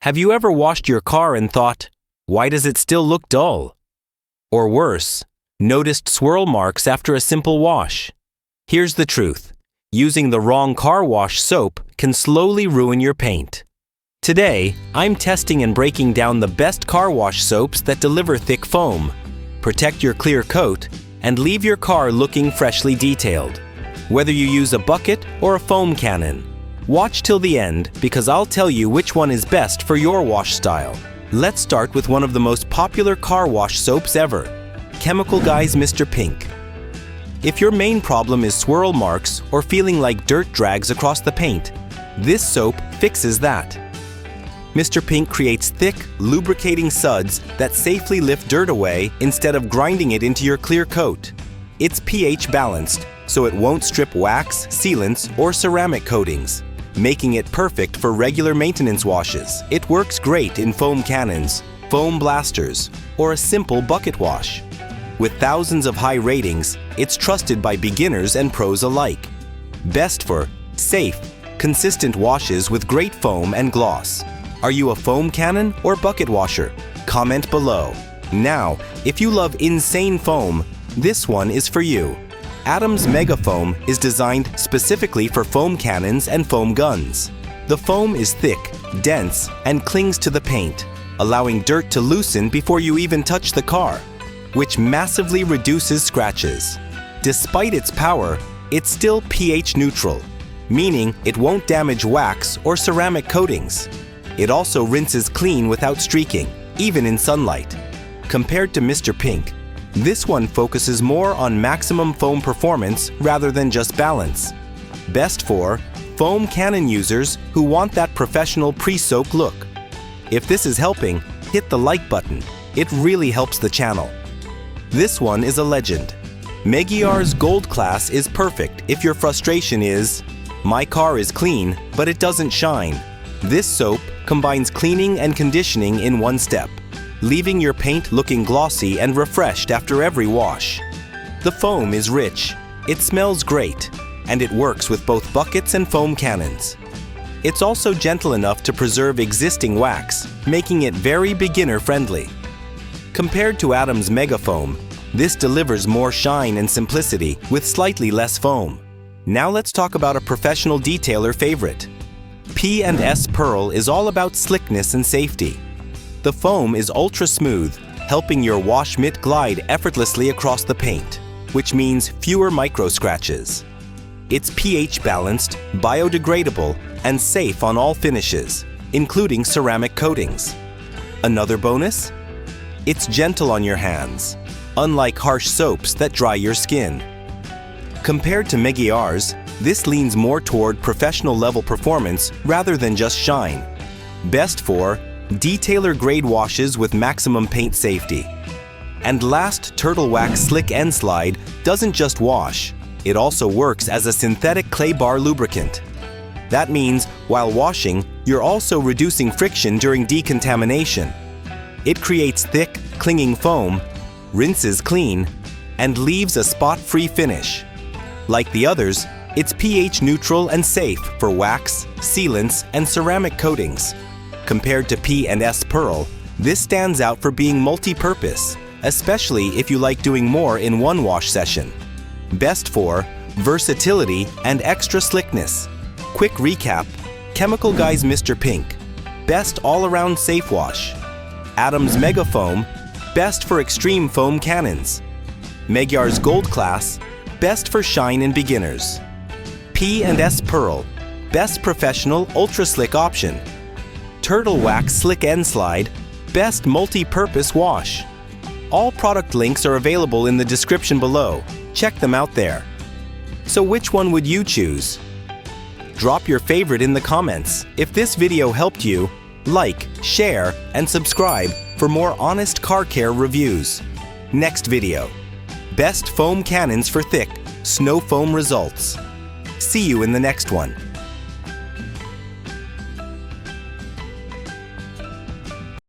Have you ever washed your car and thought, why does it still look dull? Or worse, noticed swirl marks after a simple wash? Here's the truth. Using the wrong car wash soap can slowly ruin your paint. Today, I'm testing and breaking down the best car wash soaps that deliver thick foam, protect your clear coat, and leave your car looking freshly detailed. Whether you use a bucket or a foam cannon, watch till the end because I'll tell you which one is best for your wash style. Let's start with one of the most popular car wash soaps ever, Chemical Guy's Mr. Pink. If your main problem is swirl marks or feeling like dirt drags across the paint, this soap fixes that. Mr. Pink creates thick, lubricating suds that safely lift dirt away instead of grinding it into your clear coat. It's pH balanced, so it won't strip wax, sealants, or ceramic coatings, making it perfect for regular maintenance washes. It works great in foam cannons, foam blasters, or a simple bucket wash. With thousands of high ratings, it's trusted by beginners and pros alike. Best for safe, consistent washes with great foam and gloss. Are you a foam cannon or bucket washer? Comment below. Now, if you love insane foam, this one is for you. Adam's Mega Foam is designed specifically for foam cannons and foam guns. The foam is thick, dense, and clings to the paint, allowing dirt to loosen before you even touch the car, which massively reduces scratches. Despite its power, it's still pH neutral, meaning it won't damage wax or ceramic coatings. It also rinses clean without streaking, even in sunlight. Compared to Mr. Pink, this one focuses more on maximum foam performance rather than just balance. Best for foam cannon users who want that professional pre-soak look. If this is helping, hit the like button. It really helps the channel. This one is a legend. Meguiar's Gold Class is perfect if your frustration is, my car is clean, but it doesn't shine. This soap combines cleaning and conditioning in one step, leaving your paint looking glossy and refreshed after every wash. The foam is rich, it smells great, and it works with both buckets and foam cannons. It's also gentle enough to preserve existing wax, making it very beginner-friendly. Compared to Adam's Mega Foam, this delivers more shine and simplicity with slightly less foam. Now let's talk about a professional detailer favorite. P&S Pearl is all about slickness and safety. The foam is ultra smooth, helping your wash mitt glide effortlessly across the paint, which means fewer micro scratches. It's pH balanced, biodegradable, and safe on all finishes, including ceramic coatings. Another bonus? It's gentle on your hands, unlike harsh soaps that dry your skin. Compared to Meguiar's, this leans more toward professional level performance rather than just shine. Best for detailer grade washes with maximum paint safety. And last, Turtle Wax Slick End Slide doesn't just wash, it also works as a synthetic clay bar lubricant. That means while washing, you're also reducing friction during decontamination. It creates thick, clinging foam, rinses clean, and leaves a spot-free finish. Like the others, it's pH neutral and safe for wax, sealants, and ceramic coatings. Compared to P&S Pearl, this stands out for being multi-purpose, especially if you like doing more in one wash session. Best for versatility and extra slickness. Quick recap, Chemical Guy's Mr. Pink, best all-around safe wash. Adam's Mega Foam, best for extreme foam cannons. Meguiar's Gold Class, best for shine and beginners. P&S Pearl, best professional ultra slick option. Turtle Wax Slick End Slide, best multi-purpose wash. All product links are available in the description below. Check them out there. So which one would you choose? Drop your favorite in the comments. If this video helped you, like, share, and subscribe for more honest car care reviews. Next video, best foam cannons for thick, snow foam results. See you in the next one.